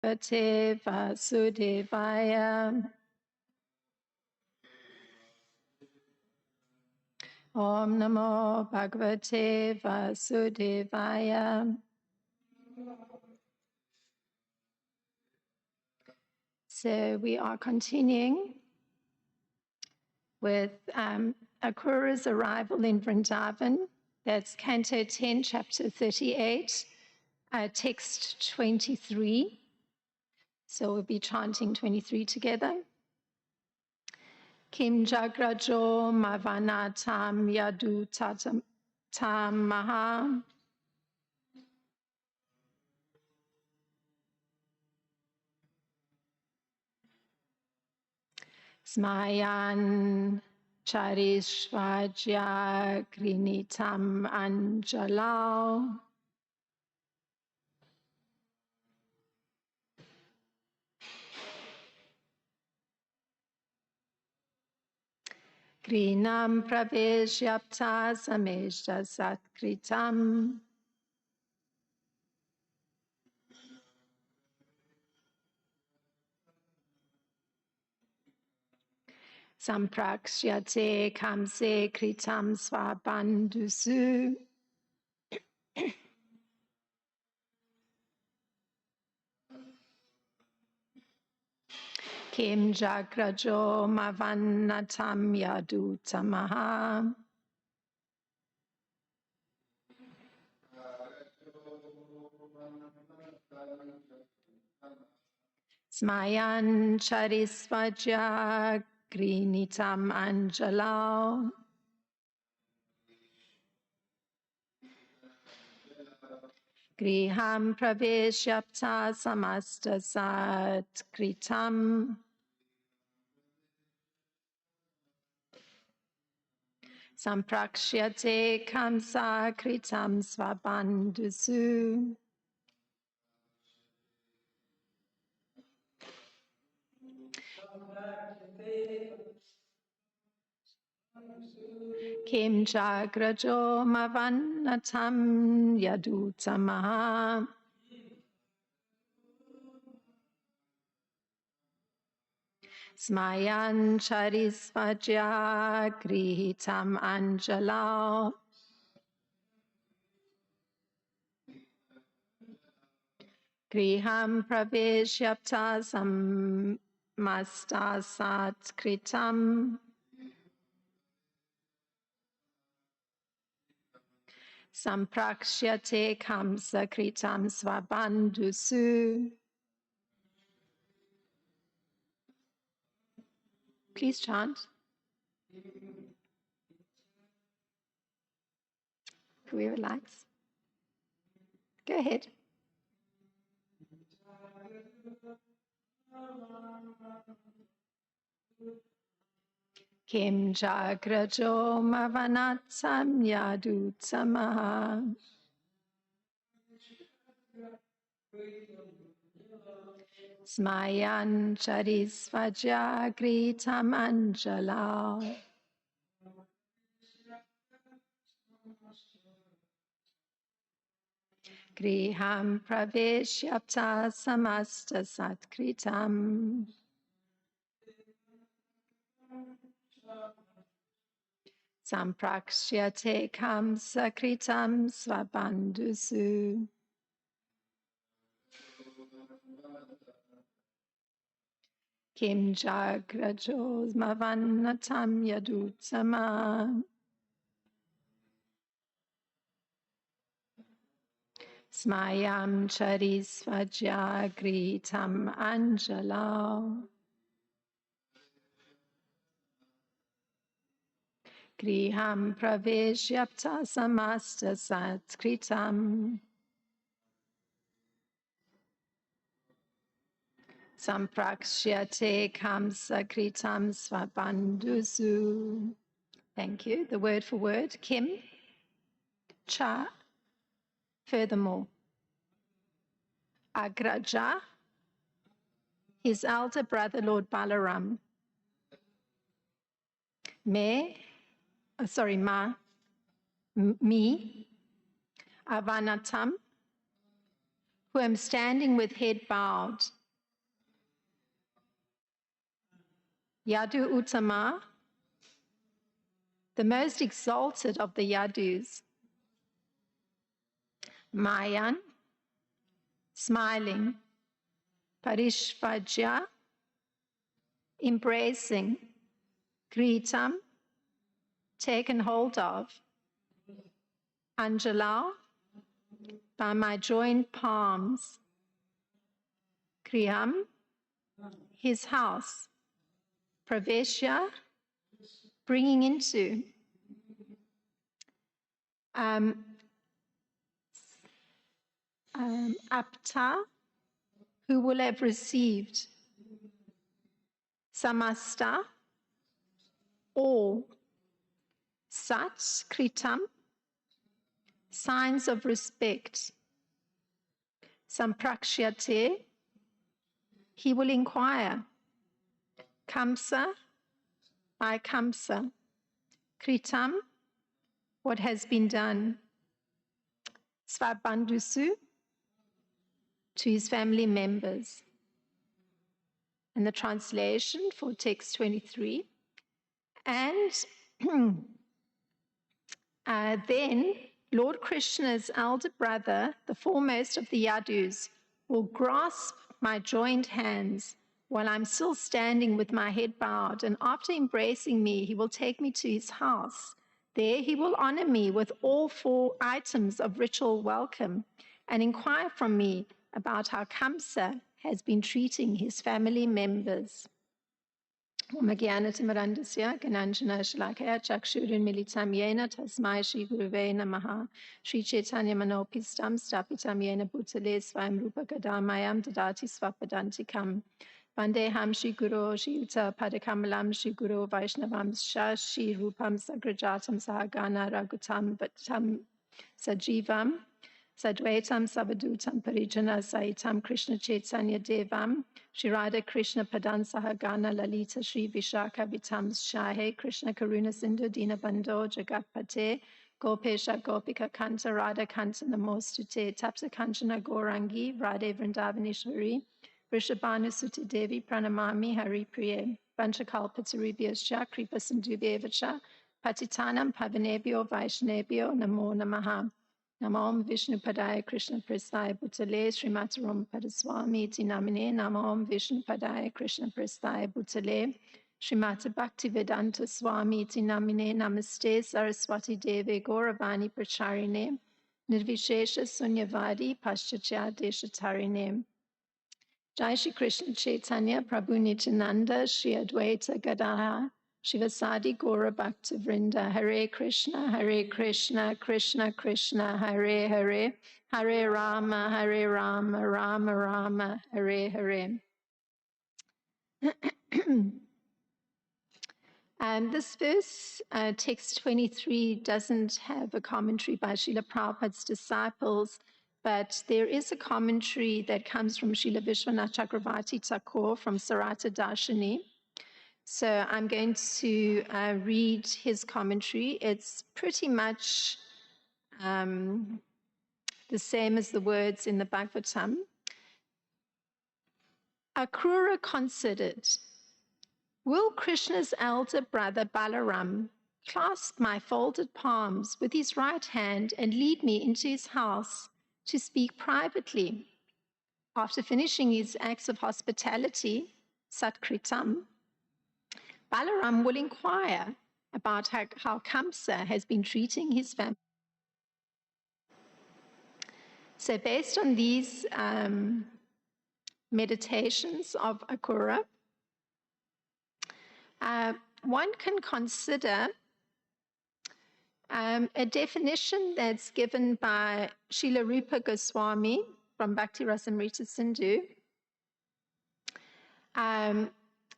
Bhagavate Vasudevaya. Om Namo Bhagavate Vasudevaya. So we are continuing with Akura's arrival in Vrindavan. That's Canto 10, Chapter 38, text 23. So we'll be chanting 23 together. Kim Jagrajo Mavanatam Yadu Tamaha. Smayan Charishvajya Grinitam Anjalao. Grinam Praveshyapta Sameshta Satkritam. Samprakshyate Kamse Kritam Svabandusu. Kim Jagrajo Mavanatam Yadutamaha. Smayan Charisvaja Grinitam Anjalao. Griham Praveshyapta Samasta Satkritam. Samprakshyate Kamsa Kritam Svabandusu. Kim Jagrajo Mavanatam Yadutamaha. Smayan Charisvaja Grihitam Anjalao. Griham Praveshyapta Samasta Satkritam. Samprakshyate Kamsa Kritam Svabandusu. Please chant. Whoever likes. Go ahead. Kim Jagrajo Mavanatam Yadutamaha. Smayan Charisvaja Gritam Anjalao. Griham Praveshyapta Samasta Satkritam. Samprakshyate Kamsa Kritam Svabandusu. Kim Jagrajo Mavanatam Yadutama. Smayam Charisvaja Gritam Anjalao. Griham Praveshyapta Samasta Satkritam. Samprakshyate Kamsa Kritam Svabandusu. Thank you. The word for word, Kim, Cha, furthermore. Agraja, his elder brother, Lord Balaram. Me, me, Avanatam, who am standing with head bowed. Yadu Uttama, the most exalted of the Yadus. Mayan, smiling. Parishvajya, embracing. Kritam, taken hold of. Anjala, by my joined palms. Kriyam, his house. Praveshya, bringing into. Apta, who will have received. Samasta, all. Sat, kritam, signs of respect. Samprakshyate, he will inquire. Kamsa, by Kamsa. Kritam, what has been done. Svabandhusu, to his family members. And the translation for text 23. And then Lord Krishna's elder brother, the foremost of the Yadus, will grasp my joined hands while I'm still standing with my head bowed, and after embracing me, he will take me to his house. There he will honor me with all 4 items of ritual welcome and inquire from me about how Kamsa has been treating his family members. Om Jnanatimirandasya Gananjana Shalakaya Chakshurin Militam Yena Tasmai Shri Guruve Namaha Shri Chaitanya Manopistam Stapitam Yena Bhutale Svayam Rupa Gadamayam Dadati Svapadantikam Vandeham Shri Guru Shri Yuta Padakamalam Shri Guru Vaishnavam Shri Rupam Sagrajatam Sahagana Ragutam Bhattam Sajivam Sadvaitam Savadutam Parijana Saitam Krishna Chaitanya Devam Shri Radha Krishna Padan Sahagana Lalita Shri Vishaka Vitam Shahe Krishna Karuna Sindhu Dinabandho Jagatpate Gopesha Gopika Kanta Radha Kanta Namostute Tapsa Kanchana Gorangi Radhe Vrindavaneshwari Vrishabhanu Suti Devi Pranamami Hari Priye Vanchakalpataribhyascha Kripa Sindhubhyevacha Patitanam Pavanebhyo Vaishnebhyo Namo Namaha Namo Vishnu Padaya Krishna Prasthaya Bhutale Srimataram Padaswami Iti Namine Namo Vishnu Padaya Krishna Prasthaya Bhutale Srimata Bhaktivedanta Swami Iti Namine Namaste Saraswati Deve Gauravani Pracharine Nirvishesha Sunyavadi Paschatya Deshatarine Jai Shri Krishna Chaitanya Prabhu Nityananda Shri Advaita Gadadhara Shivasadi Gaura Bhakta Vrinda Hare Krishna Krishna Krishna Hare Hare Hare Rama Rama Rama Hare Hare. And this verse, text 23, doesn't have a commentary by Srila Prabhupada's disciples, but there is a commentary that comes from Srila Vishwanath Chakravarti Thakur from Sarata Darshini. So I'm going to read his commentary. It's pretty much the same as the words in the Bhagavatam. Akrura considered, will Krishna's elder brother Balaram clasp my folded palms with his right hand and lead me into his house to speak privately? After finishing his acts of hospitality, Satkritam, Balaram will inquire about how Kamsa has been treating his family. So based on these meditations of Akrura, one can consider a definition that's given by Srila Rupa Goswami from Bhakti Rasamrita Sindhu.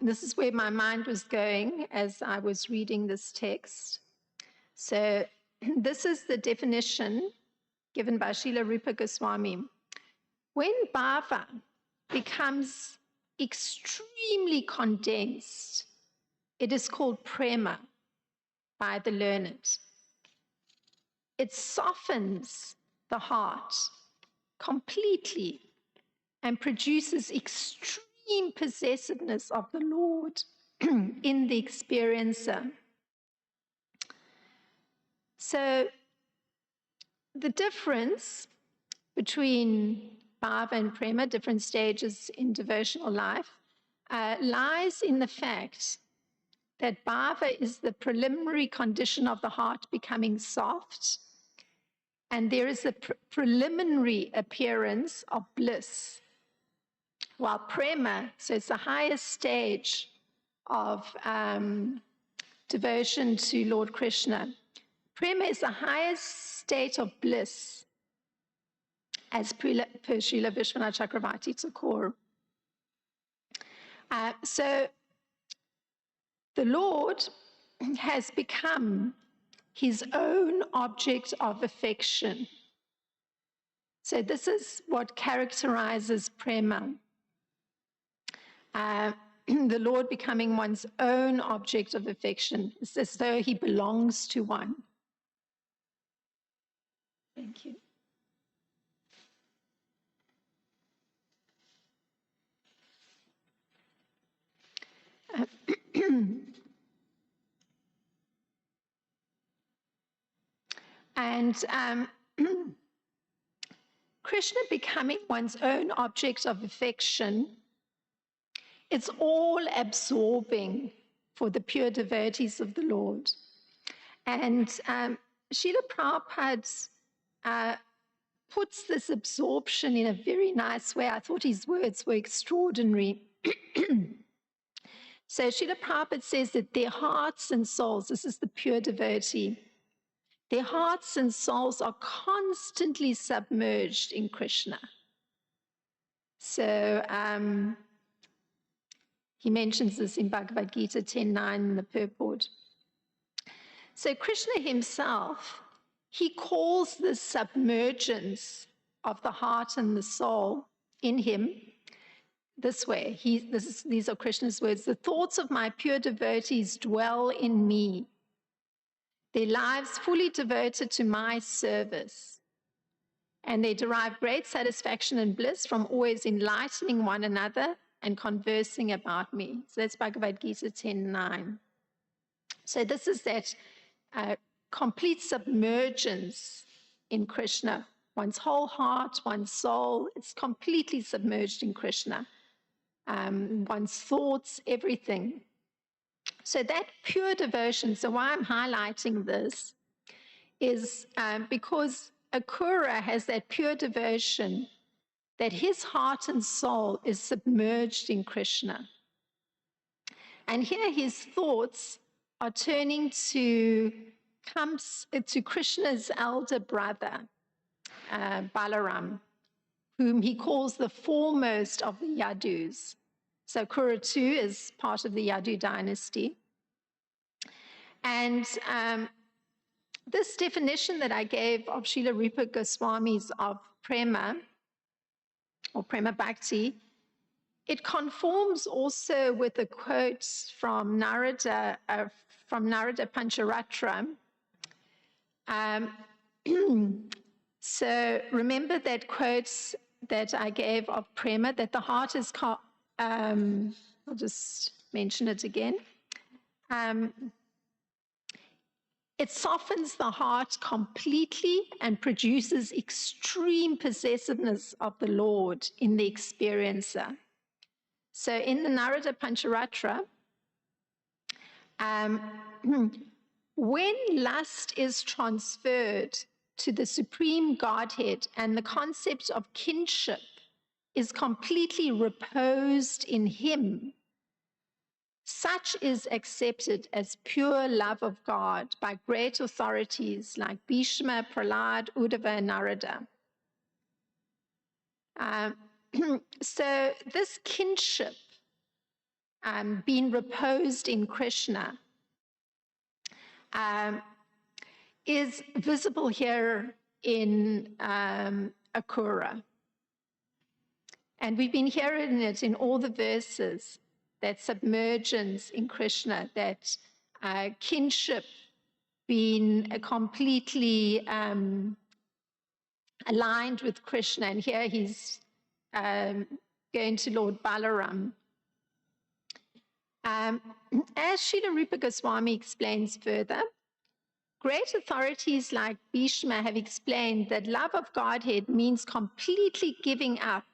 This is where my mind was going as I was reading this text. So this is the definition given by Srila Rupa Goswami. When bhava becomes extremely condensed, it is called prema by the learned. It softens the heart completely and produces extreme possessiveness of the Lord in the experiencer. So the difference between bhava and prema, different stages in devotional life, lies in the fact that bhava is the preliminary condition of the heart becoming soft, and there is a preliminary appearance of bliss. While prema, so it's the highest stage of devotion to Lord Krishna. Prema is the highest state of bliss, as per Srila Vishwanath Chakravarti Thakur. So the Lord has become his own object of affection. So this is what characterizes prema. The Lord becoming one's own object of affection. It's as though he belongs to one. Thank you. And Krishna becoming one's own object of affection, it's all absorbing for the pure devotees of the Lord. And Srila Prabhupada puts this absorption in a very nice way. I thought his words were extraordinary. So Srila Prabhupada says that their hearts and souls, this is the pure devotee, their hearts and souls are constantly submerged in Krishna. So he mentions this in Bhagavad Gita 10.9 in the purport. So Krishna himself, he calls this submergence of the heart and the soul in him this way. These are Krishna's words. The thoughts of my pure devotees dwell in me, their lives fully devoted to my service. And they derive great satisfaction and bliss from always enlightening one another and conversing about me. So that's Bhagavad Gita 10.9. So this is that complete submergence in Krishna. One's whole heart, one's soul, it's completely submerged in Krishna. One's thoughts, everything. So that pure devotion, so why I'm highlighting this is because Akura has that pure devotion that his heart and soul is submerged in Krishna. And here his thoughts are turning to Krishna's elder brother, Balaram, whom he calls the foremost of the Yadus. So Akura too is part of the Yadu dynasty. And this definition that I gave of Srila Rupa Goswami's of prema, or prema bhakti, it conforms also with the quotes from Narada Pancharatra. So remember that quotes that I gave of prema, that the heart is, I'll just mention it again. It softens the heart completely and produces extreme possessiveness of the Lord in the experiencer. So in the Narada Pancharatra, when lust is transferred to the Supreme Godhead and the concept of kinship is completely reposed in him, such is accepted as pure love of God by great authorities like Bhishma, Prahlad, Uddhava, and Narada. So this kinship being reposed in Krishna is visible here in Akura. And we've been hearing it in all the verses, that submergence in Krishna, that kinship being completely aligned with Krishna. And here he's going to Lord Balaram. As Srila Rupa Goswami explains further, great authorities like Bhishma have explained that love of Godhead means completely giving up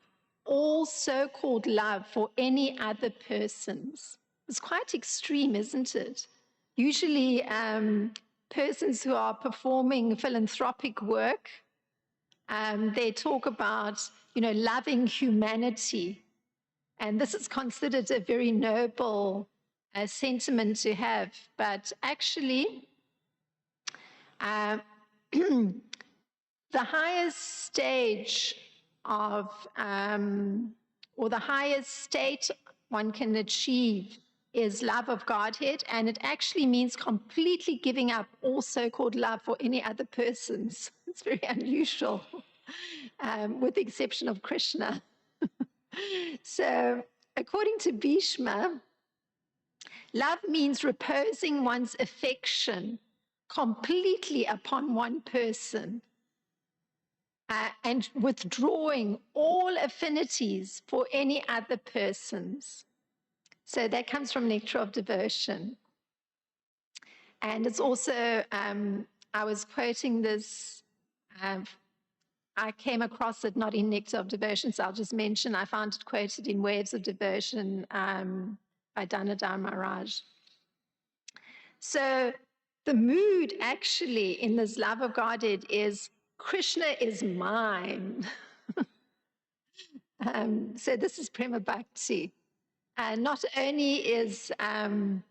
all so-called love for any other persons. It's quite extreme, isn't it? Usually, persons who are performing philanthropic work, they talk about, loving humanity. And this is considered a very noble sentiment to have. But actually, the highest stage of, or the highest state one can achieve is love of Godhead, and it actually means completely giving up all so-called love for any other persons. It's very unusual, with the exception of Krishna. So, according to Bhishma, love means reposing one's affection completely upon one person and withdrawing all affinities for any other persons. So that comes from Nectar of Devotion. And it's also, I was quoting this, I came across it not in Nectar of Devotion, so I'll just mention, I found it quoted in Waves of Devotion by Dhanadhar Maharaj. So the mood actually in this love of Godhead is, Krishna is mine. So this is Prema Bhakti. Not only is that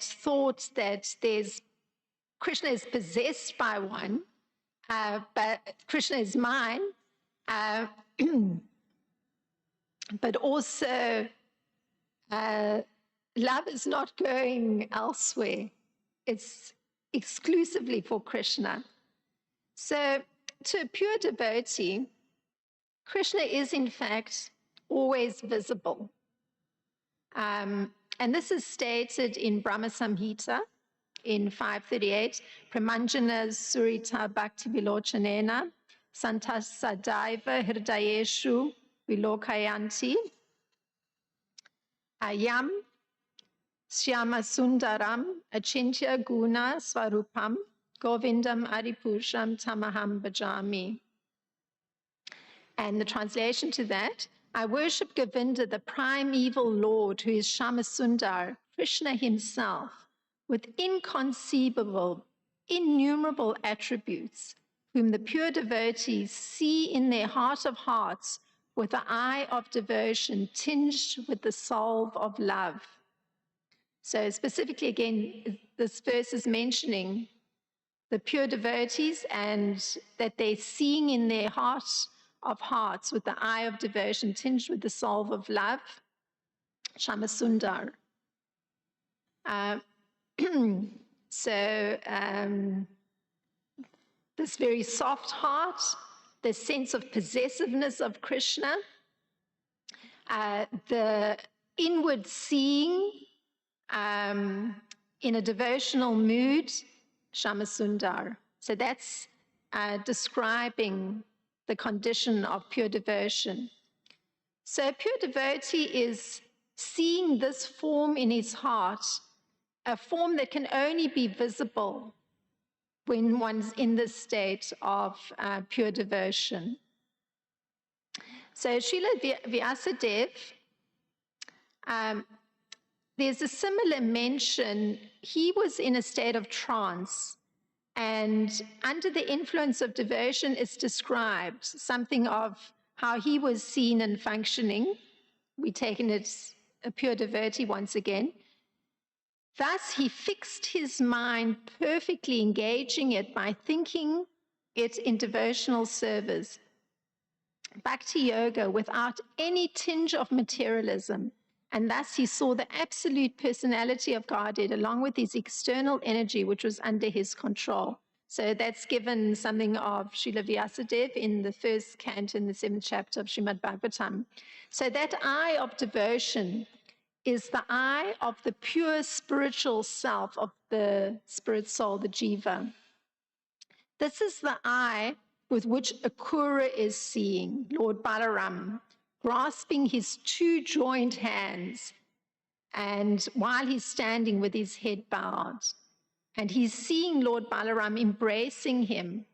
thought that Krishna is possessed by one, but Krishna is mine, but also love is not going elsewhere. It's exclusively for Krishna. So to a pure devotee, Krishna is in fact always visible. And this is stated in Brahma Samhita in 538, Pramanjana Surita Bhakti Vilochanena, Santas Sadaiva Hirdayeshu Vilokayanti, Ayam Shyama Sundaram Achintya Guna Swarupam Govindam Aripusham Tamaham Bhajami. And the translation to that, I worship Govinda, the primeval Lord, who is Shyamasundar, Krishna himself, with inconceivable, innumerable attributes, whom the pure devotees see in their heart of hearts with the eye of devotion tinged with the salve of love. So specifically, again, this verse is mentioning the pure devotees and that they're seeing in their heart of hearts with the eye of devotion tinged with the salve of love, Shyamasundar. So this very soft heart, the sense of possessiveness of Krishna, the inward seeing in a devotional mood, Shyamasundar. So that's describing the condition of pure devotion. So a pure devotee is seeing this form in his heart, a form that can only be visible when one's in this state of pure devotion. So Srila Vyasadeva, there's a similar mention. He was in a state of trance, and under the influence of devotion is described something of how he was seen and functioning. We've taken it a pure devotee once again. Thus, he fixed his mind perfectly, engaging it by thinking it in devotional service. Bhakti yoga without any tinge of materialism. And thus he saw the absolute personality of Godhead along with his external energy, which was under his control. So that's given something of Srila Vyasadeva in the first canto in the 7th chapter of Srimad Bhagavatam. So that eye of devotion is the eye of the pure spiritual self of the spirit soul, the jiva. This is the eye with which Akura is seeing Lord Balaram, grasping his two joined hands, and while he's standing with his head bowed. And he's seeing Lord Balaram embracing him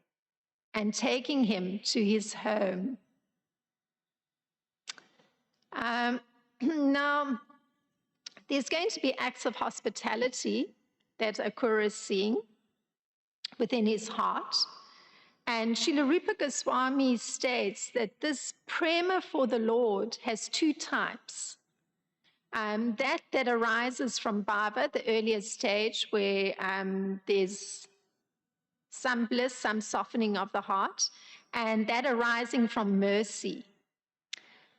and taking him to his home. Now, there's going to be acts of hospitality that Akura is seeing within his heart. And Srila Rupa Goswami states that this prema for the Lord has two types. That arises from bhava, the earlier stage, where there's some bliss, some softening of the heart, and that arising from mercy.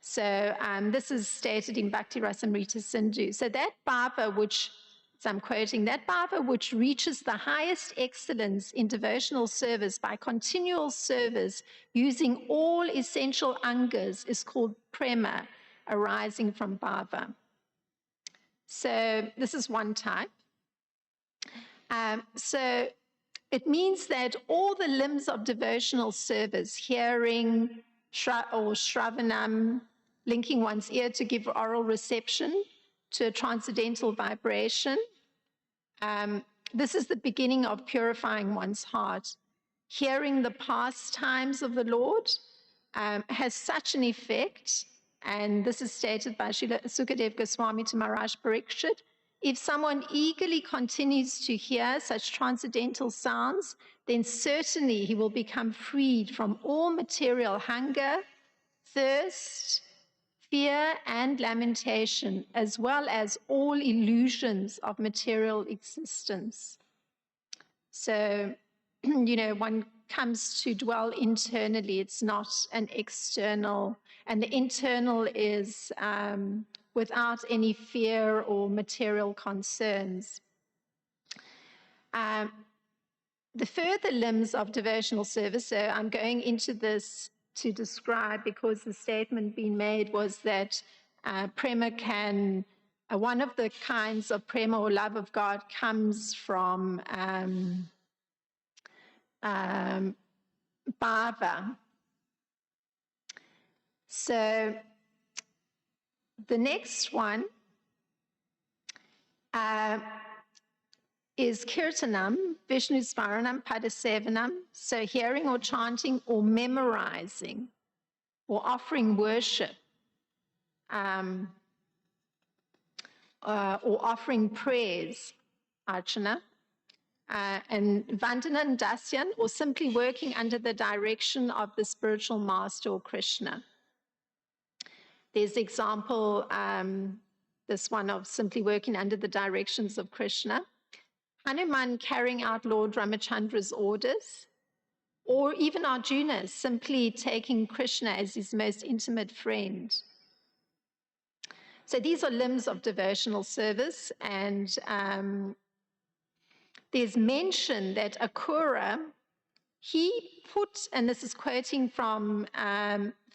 So this is stated in Bhakti Rasamrita Sindhu. So that bhava which, so I'm quoting, that bhava which reaches the highest excellence in devotional service by continual service using all essential angas is called prema, arising from bhava. So this is one type. So it means that all the limbs of devotional service, hearing or shravanam, linking one's ear to give oral reception to a transcendental vibration, this is the beginning of purifying one's heart. Hearing the pastimes of the Lord has such an effect, and this is stated by Srila Sukadev Goswami to Maharaj Parikshit. If someone eagerly continues to hear such transcendental sounds, then certainly he will become freed from all material hunger, thirst, fear, and lamentation, as well as all illusions of material existence. So, one comes to dwell internally. It's not an external, and the internal is without any fear or material concerns. The further limbs of devotional service, so I'm going into this to describe, because the statement being made was that prema can, one of the kinds of prema or love of God comes from bhava. So the next one is kirtanam, Vishnu Svaranam, Padasevanam, so hearing or chanting or memorizing or offering worship, or offering prayers, archana, and vandana and dasyan, or simply working under the direction of the spiritual master or Krishna. There's example, this one of simply working under the directions of Krishna. Hanuman carrying out Lord Ramachandra's orders, or even Arjuna simply taking Krishna as his most intimate friend. So these are limbs of devotional service, and there's mention that Akura, he put, and this is quoting from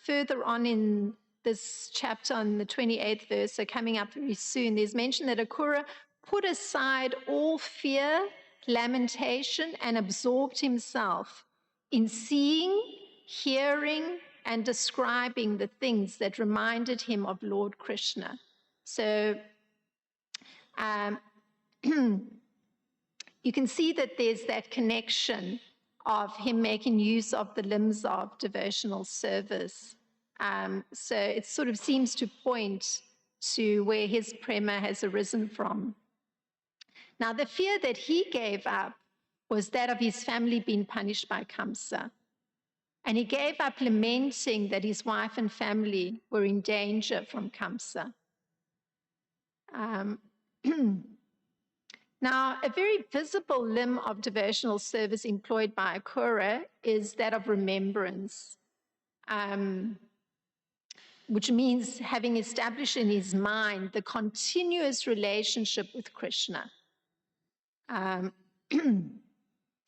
further on in this chapter on the 28th verse, so coming up very soon, there's mention that Akura put aside all fear, lamentation, and absorbed himself in seeing, hearing, and describing the things that reminded him of Lord Krishna. So you can see that there's that connection of him making use of the limbs of devotional service. So it sort of seems to point to where his prema has arisen from. Now, the fear that he gave up was that of his family being punished by Kamsa. And he gave up lamenting that his wife and family were in danger from Kamsa. Now, a very visible limb of devotional service employed by Akura is that of remembrance, which means having established in his mind the continuous relationship with Krishna,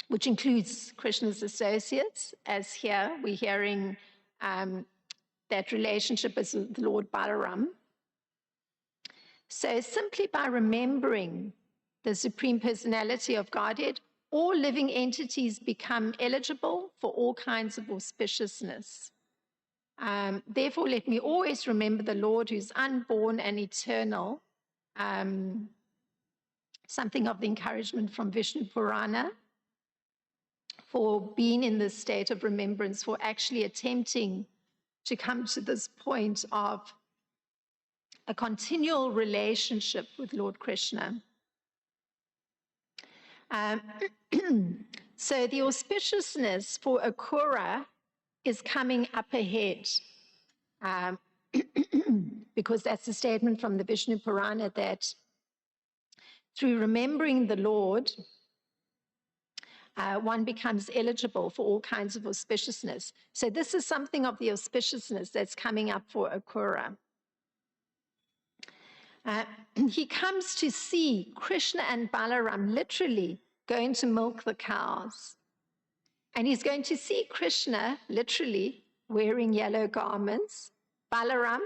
which includes Krishna's associates, as here we're hearing that relationship as with Lord Balaram. So simply by remembering the Supreme Personality of Godhead, all living entities become eligible for all kinds of auspiciousness. Therefore, let me always remember the Lord who's unborn and eternal. Something of the encouragement from Vishnu Purana for being in this state of remembrance, for actually attempting to come to this point of a continual relationship with Lord Krishna. So the auspiciousness for Akura is coming up ahead, because that's a statement from the Vishnu Purana that through remembering the Lord, one becomes eligible for all kinds of auspiciousness. So this is something of the auspiciousness that's coming up for Akura. He comes to see Krishna and Balaram literally going to milk the cows. And he's going to see Krishna literally wearing yellow garments, Balaram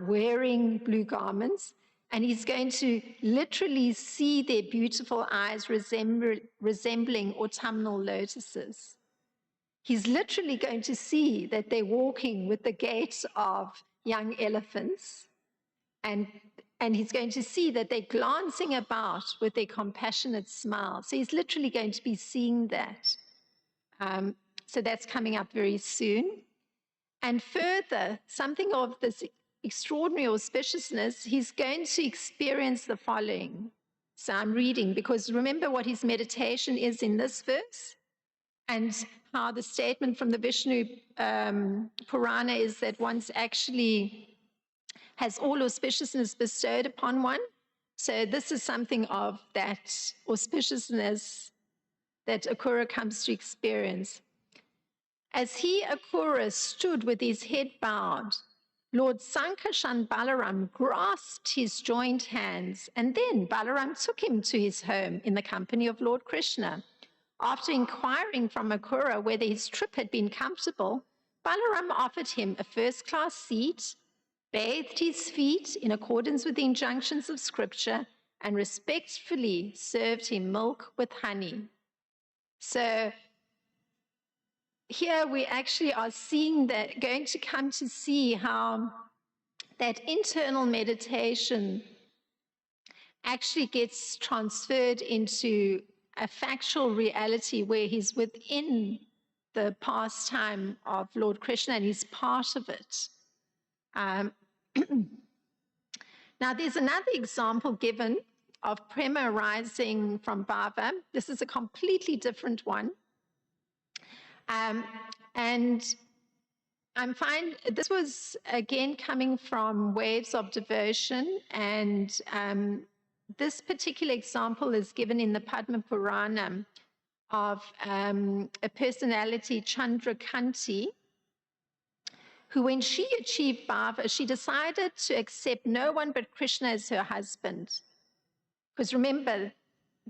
wearing blue garments, and he's going to literally see their beautiful eyes resembling autumnal lotuses. He's literally going to see that they're walking with the gait of young elephants, and he's going to see that they're glancing about with their compassionate smile. So he's literally going to be seeing that. So that's coming up very soon. And further, something of this extraordinary auspiciousness, he's going to experience the following. So I'm reading, because remember what his meditation is in this verse, and how the statement from the Vishnu Purana is that once actually has all auspiciousness bestowed upon one. So this is something of that auspiciousness that Akura comes to experience. As he, Akura, stood with his head bowed, Lord Sankarshan Balaram grasped his joined hands, and then Balaram took him to his home in the company of Lord Krishna. After inquiring from Akura whether his trip had been comfortable, Balaram offered him a first-class seat, bathed his feet in accordance with the injunctions of scripture, and respectfully served him milk with honey. So here we actually are seeing that, going to come to see how that internal meditation actually gets transferred into a factual reality where he's within the pastime of Lord Krishna and he's part of it. Now, there's another example given of prema arising from bhava. This is a completely different one. And I'm fine. This was, again, coming from Waves of Devotion. And this particular example is given in the Padma Purana of a personality, Chandrakanti, who, when she achieved bhava, she decided to accept no one but Krishna as her husband. Because remember,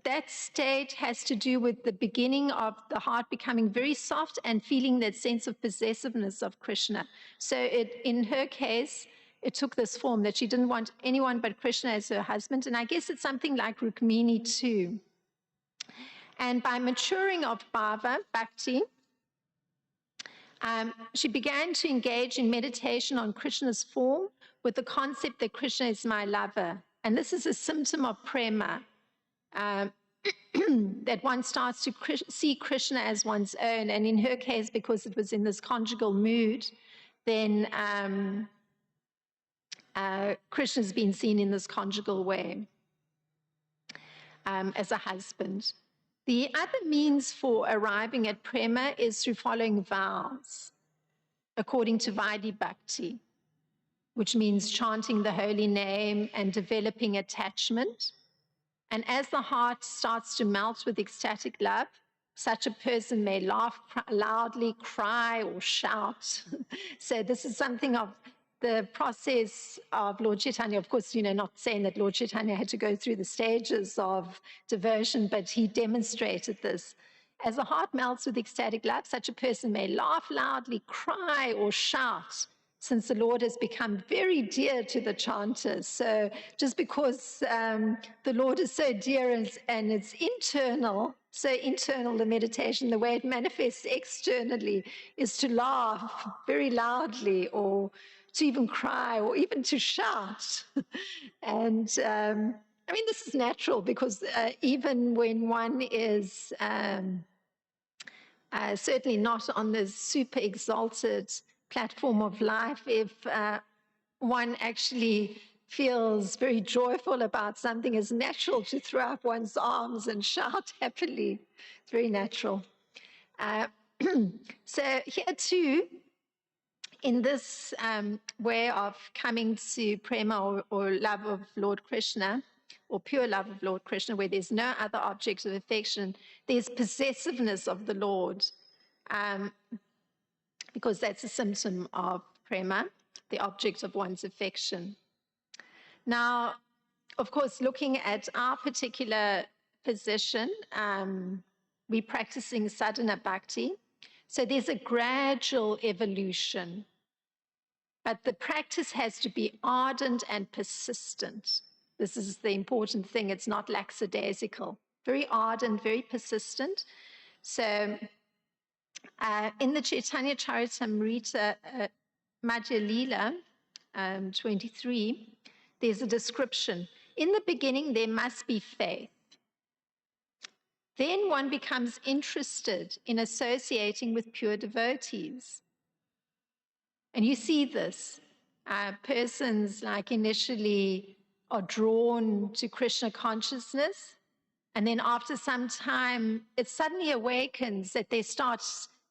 that state has to do with the beginning of the heart becoming very soft and feeling that sense of possessiveness of Krishna. So in her case, it took this form that she didn't want anyone but Krishna as her husband. And I guess it's something like Rukmini too. And by maturing of bhava, bhakti, she began to engage in meditation on Krishna's form with the concept that Krishna is my lover. And this is a symptom of prema, that one starts to see Krishna as one's own. And in her case, because it was in this conjugal mood, then Krishna's been seen in this conjugal way as a husband. The other means for arriving at prema is through following vows, according to Vaidhi Bhakti, which means chanting the holy name and developing attachment. And as the heart starts to melt with ecstatic love, such a person may laugh loudly, cry, or shout. So this is something of the process of Lord Chaitanya. Of course, not saying that Lord Chaitanya had to go through the stages of devotion, but he demonstrated this. As the heart melts with ecstatic love, such a person may laugh loudly, cry, or shout. since the Lord has become very dear to the chanters. So just because the Lord is so dear and it's internal, so internal, the meditation, the way it manifests externally is to laugh very loudly, or to even cry, or even to shout. And I mean, this is natural, because even when one is certainly not on this super exalted platform of life, if one actually feels very joyful about something, it's natural to throw up one's arms and shout happily. It's very natural. So here too, in this way of coming to prema, or love of Lord Krishna, or pure love of Lord Krishna, where there's no other object of affection, there's possessiveness of the Lord, because that's a symptom of prema, the object of one's affection. Now, of course, looking at our particular position, we're practicing sadhana bhakti. So there's a gradual evolution, but the practice has to be ardent and persistent. This is the important thing. It's not lackadaisical. Very ardent, very persistent. So in the Chaitanya Charitamrita Madhya Lila 23, there's a description. In the beginning, there must be faith. Then one becomes interested in associating with pure devotees. And you see this. Persons like initially are drawn to Krishna consciousness, and then after some time, it suddenly awakens that they start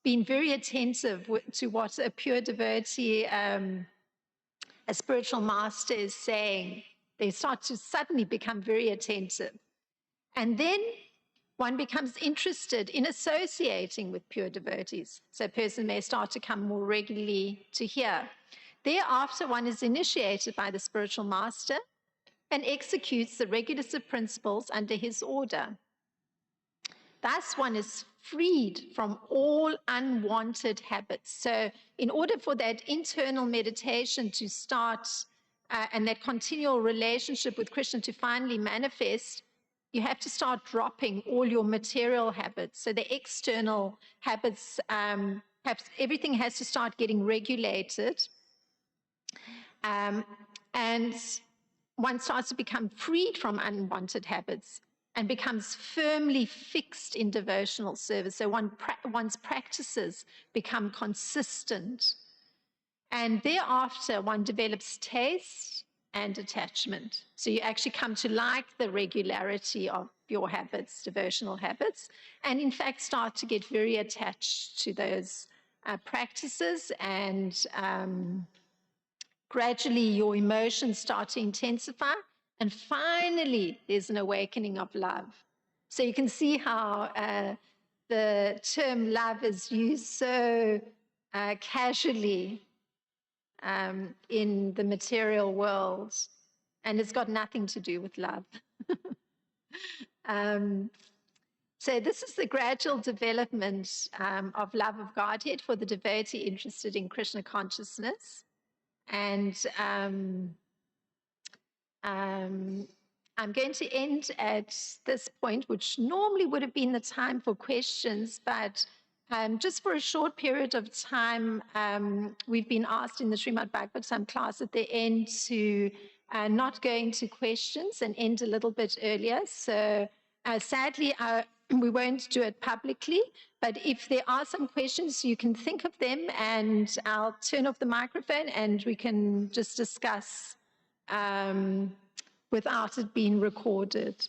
being very attentive to what a pure devotee, a spiritual master is saying. They start to suddenly become very attentive. And then one becomes interested in associating with pure devotees. So a person may start to come more regularly to hear. Thereafter, one is initiated by the spiritual master and executes the regulative principles under his order. Thus, one is freed from all unwanted habits. So in order for that internal meditation to start, and that continual relationship with Krishna to finally manifest, you have to start dropping all your material habits. So the external habits, everything has to start getting regulated. And one starts to become freed from unwanted habits and becomes firmly fixed in devotional service. So one's practices become consistent. And thereafter, one develops taste and attachment. So you actually come to like the regularity of your habits, devotional habits, and in fact start to get very attached to those practices, and gradually your emotions start to intensify, and finally there's an awakening of love. So you can see how the term love is used so casually in the material world, and it's got nothing to do with love. So this is the gradual development of love of Godhead for the devotee interested in Krishna consciousness. And I'm going to end at this point, which normally would have been the time for questions, but just for a short period of time, we've been asked in the Srimad Bhagavatam class at the end to not go into questions and end a little bit earlier. So sadly, we won't do it publicly, but if there are some questions, you can think of them, and I'll turn off the microphone and we can just discuss without it being recorded.